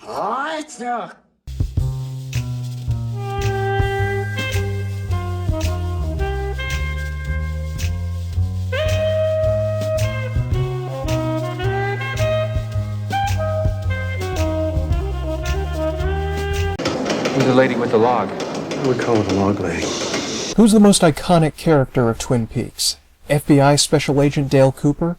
Heute! Who's the lady with the log? I would call it a log lady. Who's the most iconic character of Twin Peaks? FBI Special Agent Dale Cooper?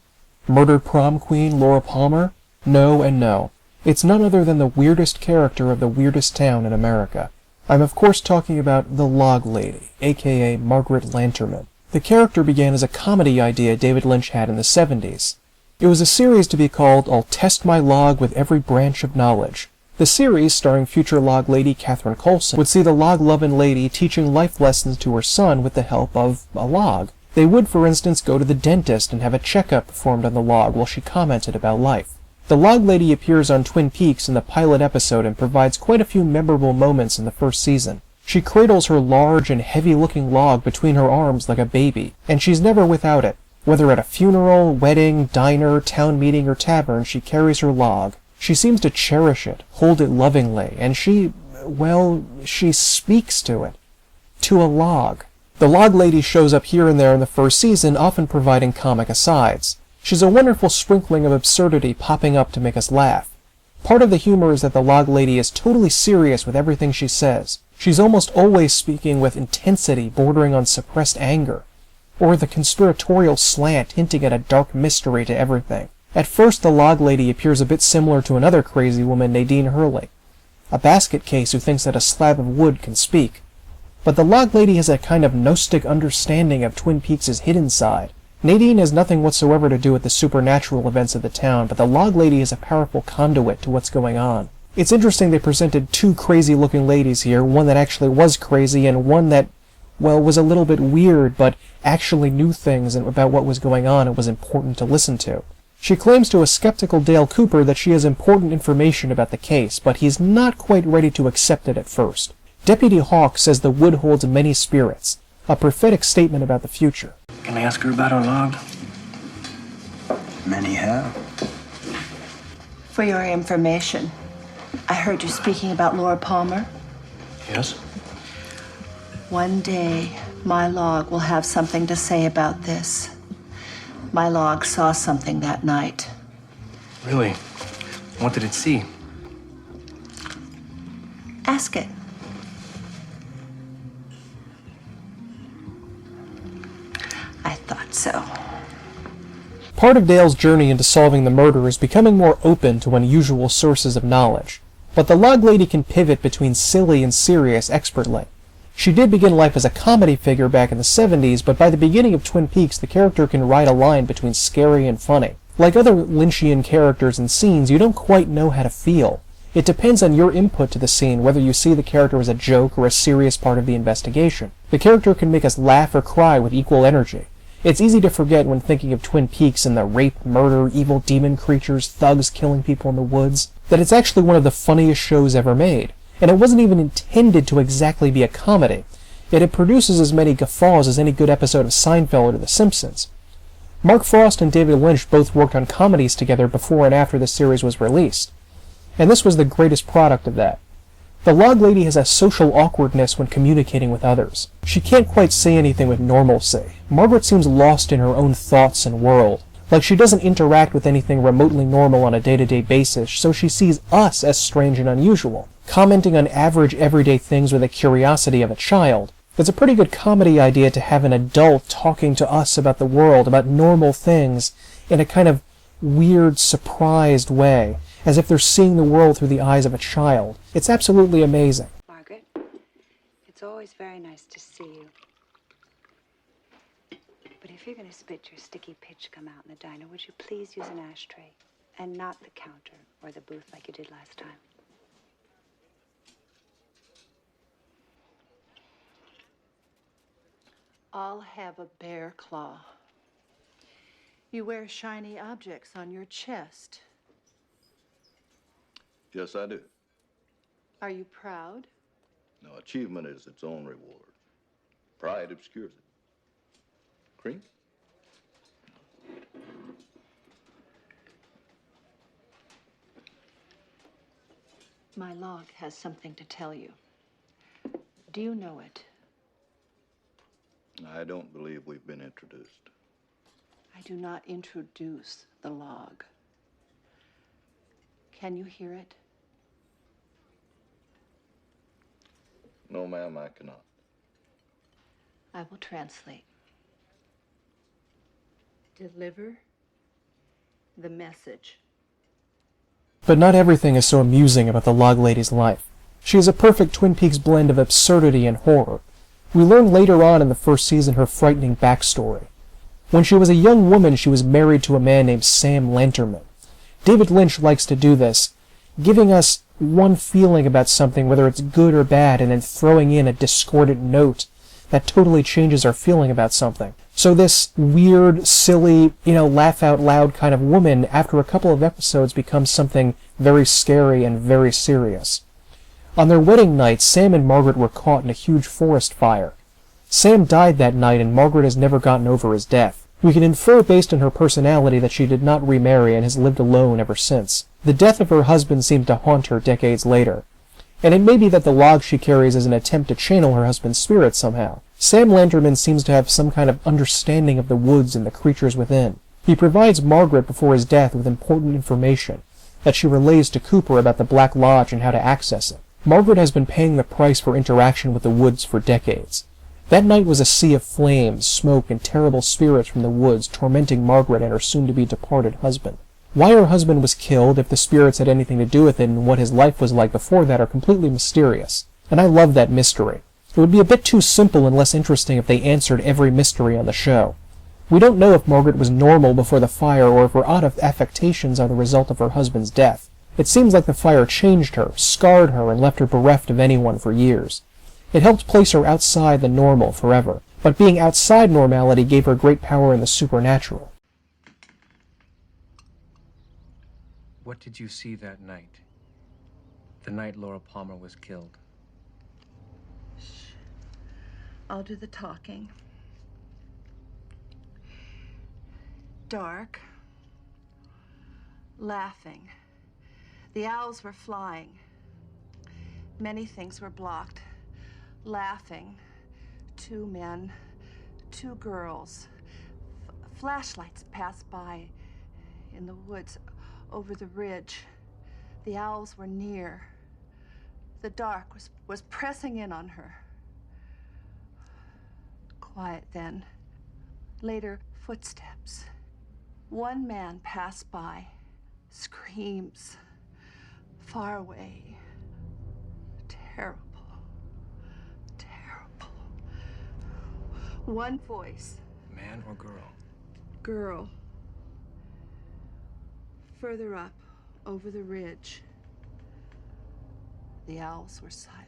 Murdered prom queen Laura Palmer? No and no. It's none other than the weirdest character of the weirdest town in America. I'm of course talking about the Log Lady, aka Margaret Lanterman. The character began as a comedy idea David Lynch had in the 70s. It was a series to be called I'll Test My Log with Every Branch of Knowledge. The series, starring future log lady Catherine Coulson, would see the log-lovin' lady teaching life lessons to her son with the help of a log. They would, for instance, go to the dentist and have a checkup performed on the log while she commented about life. The log lady appears on Twin Peaks in the pilot episode and provides quite a few memorable moments in the first season. She cradles her large and heavy-looking log between her arms like a baby, and she's never without it. Whether at a funeral, wedding, diner, town meeting, or tavern, she carries her log. She seems to cherish it, hold it lovingly, and she speaks to it. To a log. The log lady shows up here and there in the first season, often providing comic asides. She's a wonderful sprinkling of absurdity popping up to make us laugh. Part of the humor is that the log lady is totally serious with everything she says. She's almost always speaking with intensity bordering on suppressed anger, or the conspiratorial slant hinting at a dark mystery to everything. At first, the log lady appears a bit similar to another crazy woman, Nadine Hurley, a basket case who thinks that a slab of wood can speak. But the log lady has a kind of gnostic understanding of Twin Peaks' hidden side. Nadine has nothing whatsoever to do with the supernatural events of the town, but the log lady is a powerful conduit to what's going on. It's interesting they presented two crazy-looking ladies here, one that actually was crazy and one that, well, was a little bit weird, but actually knew things about what was going on and was important to listen to. She claims to a skeptical Dale Cooper that she has important information about the case, but he's not quite ready to accept it at first. Deputy Hawk says the wood holds many spirits, a prophetic statement about the future. Can I ask her about her log? Many have. For your information, I heard you speaking about Laura Palmer. Yes? One day, my log will have something to say about this. My log saw something that night. Really? What did it see? Ask it. I thought so. Part of Dale's journey into solving the murder is becoming more open to unusual sources of knowledge, but the log lady can pivot between silly and serious expertly. She did begin life as a comedy figure back in the 70s, but by the beginning of Twin Peaks, the character can ride a line between scary and funny. Like other Lynchian characters and scenes, you don't quite know how to feel. It depends on your input to the scene, whether you see the character as a joke or a serious part of the investigation. The character can make us laugh or cry with equal energy. It's easy to forget when thinking of Twin Peaks and the rape, murder, evil demon creatures, thugs killing people in the woods, that it's actually one of the funniest shows ever made. And it wasn't even intended to exactly be a comedy, yet it produces as many guffaws as any good episode of Seinfeld or The Simpsons. Mark Frost and David Lynch both worked on comedies together before and after the series was released, and this was the greatest product of that. The log lady has a social awkwardness when communicating with others. She can't quite say anything with normalcy. Margaret seems lost in her own thoughts and world, like she doesn't interact with anything remotely normal on a day-to-day basis, so she sees us as strange and unusual, commenting on average everyday things with the curiosity of a child. It's a pretty good comedy idea to have an adult talking to us about the world, about normal things, in a kind of weird, surprised way, as if they're seeing the world through the eyes of a child. It's absolutely amazing. Margaret, it's always very nice to see you. But if you're going to spit your sticky pitch come out in the diner, would you please use an ashtray and not the counter or the booth like you did last time? I'll have a bear claw. You wear shiny objects on your chest. Yes, I do. Are you proud? No, achievement is its own reward. Pride obscures it. Cream? My log has something to tell you. Do you know it? I don't believe we've been introduced. I do not introduce the log. Can you hear it? No, ma'am, I cannot. I will translate. Deliver the message. But not everything is so amusing about the Log Lady's life. She is a perfect Twin Peaks blend of absurdity and horror. We learn later on in the first season her frightening backstory. When she was a young woman, she was married to a man named Sam Lanterman. David Lynch likes to do this, giving us one feeling about something, whether it's good or bad, and then throwing in a discordant note that totally changes our feeling about something. So this weird, silly, laugh out loud kind of woman, after a couple of episodes, becomes something very scary and very serious. On their wedding night, Sam and Margaret were caught in a huge forest fire. Sam died that night, and Margaret has never gotten over his death. We can infer based on her personality that she did not remarry and has lived alone ever since. The death of her husband seemed to haunt her decades later, and it may be that the log she carries is an attempt to channel her husband's spirit somehow. Sam Lanterman seems to have some kind of understanding of the woods and the creatures within. He provides Margaret before his death with important information that she relays to Cooper about the Black Lodge and how to access it. Margaret has been paying the price for interaction with the woods for decades. That night was a sea of flames, smoke, and terrible spirits from the woods tormenting Margaret and her soon-to-be departed husband. Why her husband was killed, if the spirits had anything to do with it, and what his life was like before that are completely mysterious. And I love that mystery. It would be a bit too simple and less interesting if they answered every mystery on the show. We don't know if Margaret was normal before the fire or if her odd affectations are the result of her husband's death. It seems like the fire changed her, scarred her, and left her bereft of anyone for years. It helped place her outside the normal forever, but being outside normality gave her great power in the supernatural. What did you see that night? The night Laura Palmer was killed. I'll do the talking. Dark. Laughing. The owls were flying. Many things were blocked. Laughing. 2 men, 2 girls. Flashlights passed by in the woods over the ridge. The owls were near. The dark was pressing in on her. Quiet then. Later, footsteps. 1 man passed by. Screams. Far away. Terrible. Terrible. 1 voice. Man or girl? Girl. Further up, over the ridge. The owls were silent.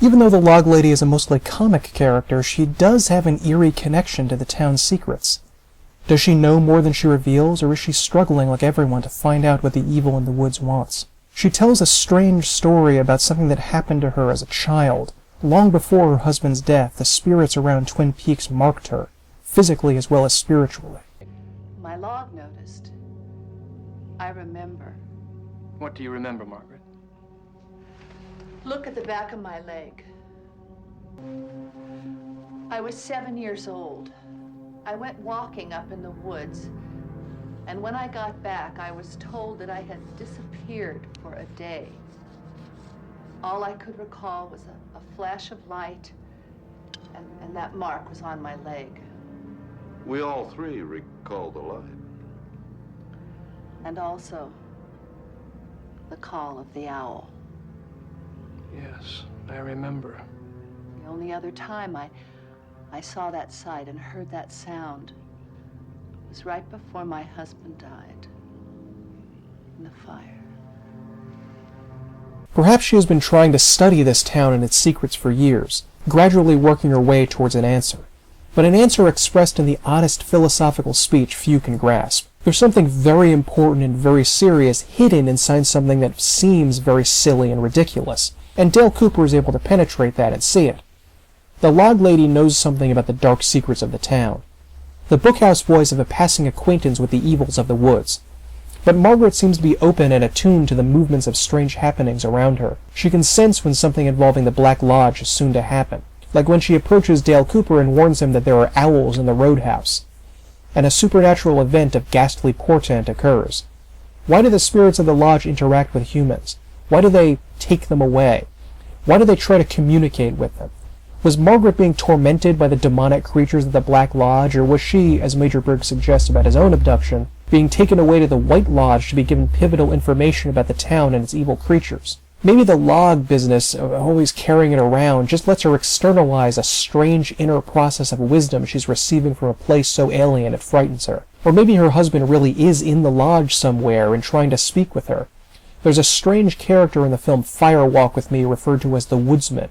Even though the Log Lady is a mostly comic character, she does have an eerie connection to the town's secrets. Does she know more than she reveals, or is she struggling like everyone to find out what the evil in the woods wants? She tells a strange story about something that happened to her as a child. Long before her husband's death, the spirits around Twin Peaks marked her, physically as well as spiritually. My log noticed. I remember. What do you remember, Margaret? Look at the back of my leg. I was 7 years old. I went walking up in the woods, and when I got back, I was told that I had disappeared for a day. All I could recall was a flash of light, and that mark was on my leg. We all 3 recall the light. And also the call of the owl. Yes, I remember. The only other time I saw that sight and heard that sound was right before my husband died in the fire. Perhaps she has been trying to study this town and its secrets for years, gradually working her way towards an answer. But an answer expressed in the oddest philosophical speech few can grasp. There's something very important and very serious hidden inside something that seems very silly and ridiculous, and Dale Cooper is able to penetrate that and see it. The Log Lady knows something about the dark secrets of the town. The Bookhouse boys have a passing acquaintance with the evils of the woods. But Margaret seems to be open and attuned to the movements of strange happenings around her. She can sense when something involving the Black Lodge is soon to happen, like when she approaches Dale Cooper and warns him that there are owls in the roadhouse, and a supernatural event of ghastly portent occurs. Why do the spirits of the Lodge interact with humans? Why do they take them away? Why do they try to communicate with them? Was Margaret being tormented by the demonic creatures of the Black Lodge, or was she, as Major Briggs suggests about his own abduction, being taken away to the White Lodge to be given pivotal information about the town and its evil creatures? Maybe the log business, always carrying it around, just lets her externalize a strange inner process of wisdom she's receiving from a place so alien it frightens her. Or maybe her husband really is in the lodge somewhere and trying to speak with her. There's a strange character in the film Fire Walk with Me referred to as the Woodsman.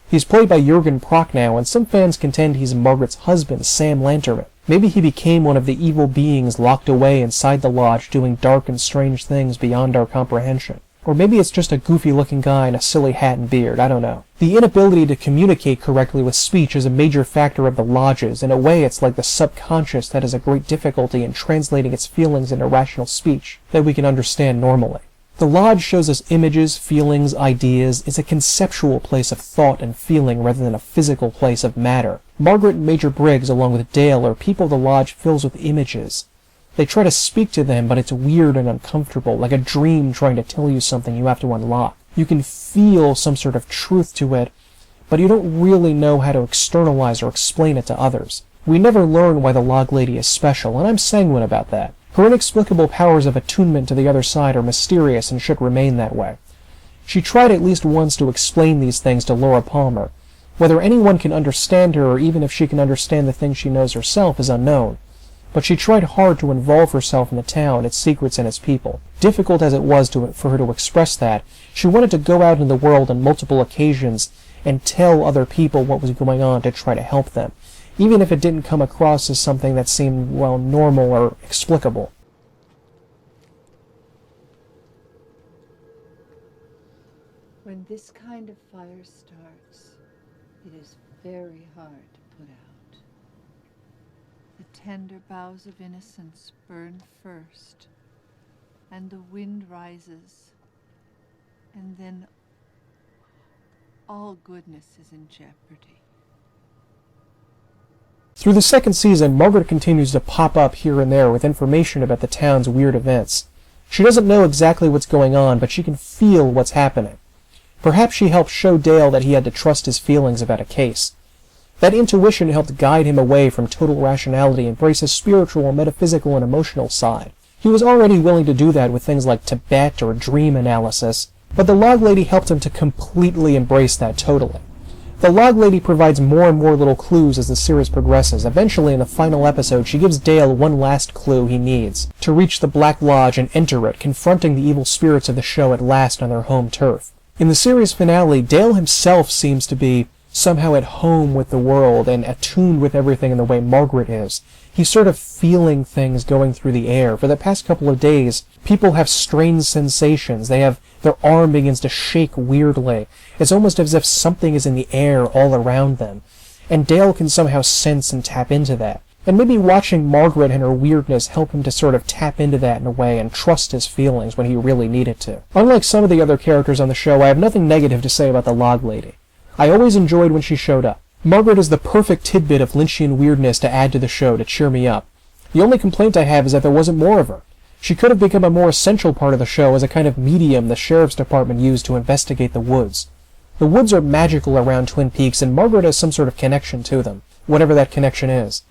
He's played by Jürgen Prochnow, and some fans contend he's Margaret's husband, Sam Lanterman. Maybe he became one of the evil beings locked away inside the lodge doing dark and strange things beyond our comprehension. Or maybe it's just a goofy-looking guy in a silly hat and beard, I don't know. The inability to communicate correctly with speech is a major factor of the lodges. In a way, it's like the subconscious that has a great difficulty in translating its feelings into rational speech that we can understand normally. The lodge shows us images, feelings, ideas. It's a conceptual place of thought and feeling rather than a physical place of matter. Margaret and Major Briggs, along with Dale, are people the lodge fills with images. They try to speak to them, but it's weird and uncomfortable, like a dream trying to tell you something you have to unlock. You can feel some sort of truth to it, but you don't really know how to externalize or explain it to others. We never learn why the Log Lady is special, and I'm sanguine about that. Her inexplicable powers of attunement to the other side are mysterious and should remain that way. She tried at least once to explain these things to Laura Palmer. Whether anyone can understand her, or even if she can understand the things she knows herself, is unknown. But she tried hard to involve herself in the town, its secrets, and its people. Difficult as it was for her to express that, she wanted to go out in the world on multiple occasions and tell other people what was going on to try to help them, even if it didn't come across as something that seemed, well, normal or explicable. When this kind of fire starts, it is very hard to put out. The tender boughs of innocence burn first, and the wind rises, and then all goodness is in jeopardy. Through the second season, Margaret continues to pop up here and there with information about the town's weird events. She doesn't know exactly what's going on, but she can feel what's happening. Perhaps she helped show Dale that he had to trust his feelings about a case. That intuition helped guide him away from total rationality and embrace his spiritual, metaphysical, and emotional side. He was already willing to do that with things like Tibet or dream analysis, but the Log Lady helped him to completely embrace that totally. The Log Lady provides more and more little clues as the series progresses. Eventually, in the final episode, she gives Dale one last clue he needs to reach the Black Lodge and enter it, confronting the evil spirits of the show at last on their home turf. In the series finale, Dale himself seems to be somehow at home with the world and attuned with everything in the way Margaret is. He's sort of feeling things going through the air. For the past couple of days, people have strange sensations. Their arm begins to shake weirdly. It's almost as if something is in the air all around them. And Dale can somehow sense and tap into that. And maybe watching Margaret and her weirdness help him to sort of tap into that in a way and trust his feelings when he really needed to. Unlike some of the other characters on the show, I have nothing negative to say about the Log Lady. I always enjoyed when she showed up. Margaret is the perfect tidbit of Lynchian weirdness to add to the show to cheer me up. The only complaint I have is that there wasn't more of her. She could have become a more essential part of the show as a kind of medium the sheriff's department used to investigate the woods. The woods are magical around Twin Peaks, and Margaret has some sort of connection to them, whatever that connection is.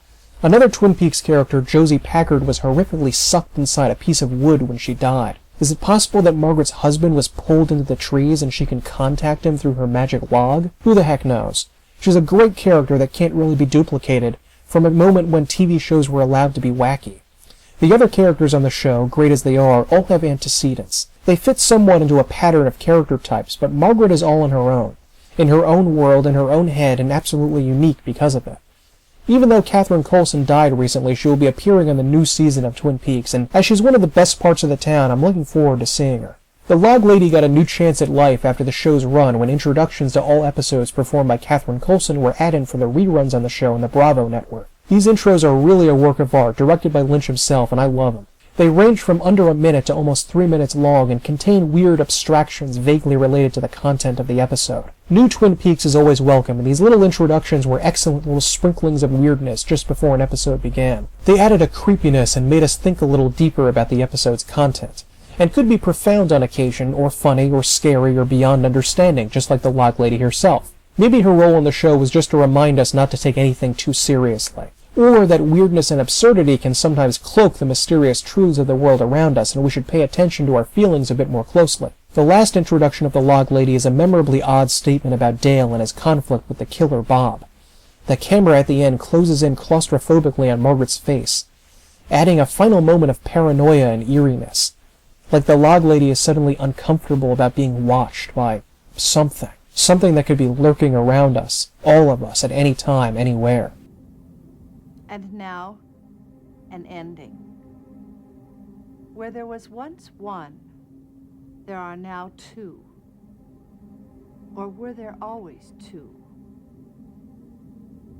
Another Twin Peaks character, Josie Packard, was horrifically sucked inside a piece of wood when she died. Is it possible that Margaret's husband was pulled into the trees and she can contact him through her magic log? Who the heck knows? She's a great character that can't really be duplicated from a moment when TV shows were allowed to be wacky. The other characters on the show, great as they are, all have antecedents. They fit somewhat into a pattern of character types, but Margaret is all on her own, in her own world, in her own head, and absolutely unique because of it. Even though Catherine Coulson died recently, she will be appearing on the new season of Twin Peaks, and as she's one of the best parts of the town, I'm looking forward to seeing her. The Log Lady got a new chance at life after the show's run when introductions to all episodes performed by Catherine Coulson were added for the reruns on the show on the Bravo network. These intros are really a work of art, directed by Lynch himself, and I love them. They range from under a minute to almost 3 minutes long and contain weird abstractions vaguely related to the content of the episode. New Twin Peaks is always welcome, and these little introductions were excellent little sprinklings of weirdness just before an episode began. They added a creepiness and made us think a little deeper about the episode's content, and could be profound on occasion, or funny, or scary, or beyond understanding, just like the Log Lady herself. Maybe her role in the show was just to remind us not to take anything too seriously, or that weirdness and absurdity can sometimes cloak the mysterious truths of the world around us, and we should pay attention to our feelings a bit more closely. The last introduction of the Log Lady is a memorably odd statement about Dale and his conflict with the killer Bob. The camera at the end closes in claustrophobically on Margaret's face, adding a final moment of paranoia and eeriness, like the Log Lady is suddenly uncomfortable about being watched by something that could be lurking around us, all of us, at any time, anywhere. And now, an ending. Where there was once one, there are now two. Or were there always two?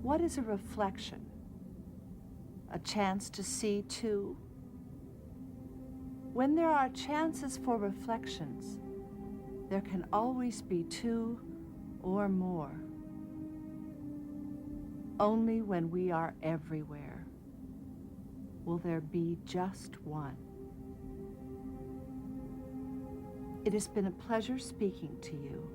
What is a reflection? A chance to see two? When there are chances for reflections, there can always be two or more. Only when we are everywhere will there be just one. It has been a pleasure speaking to you.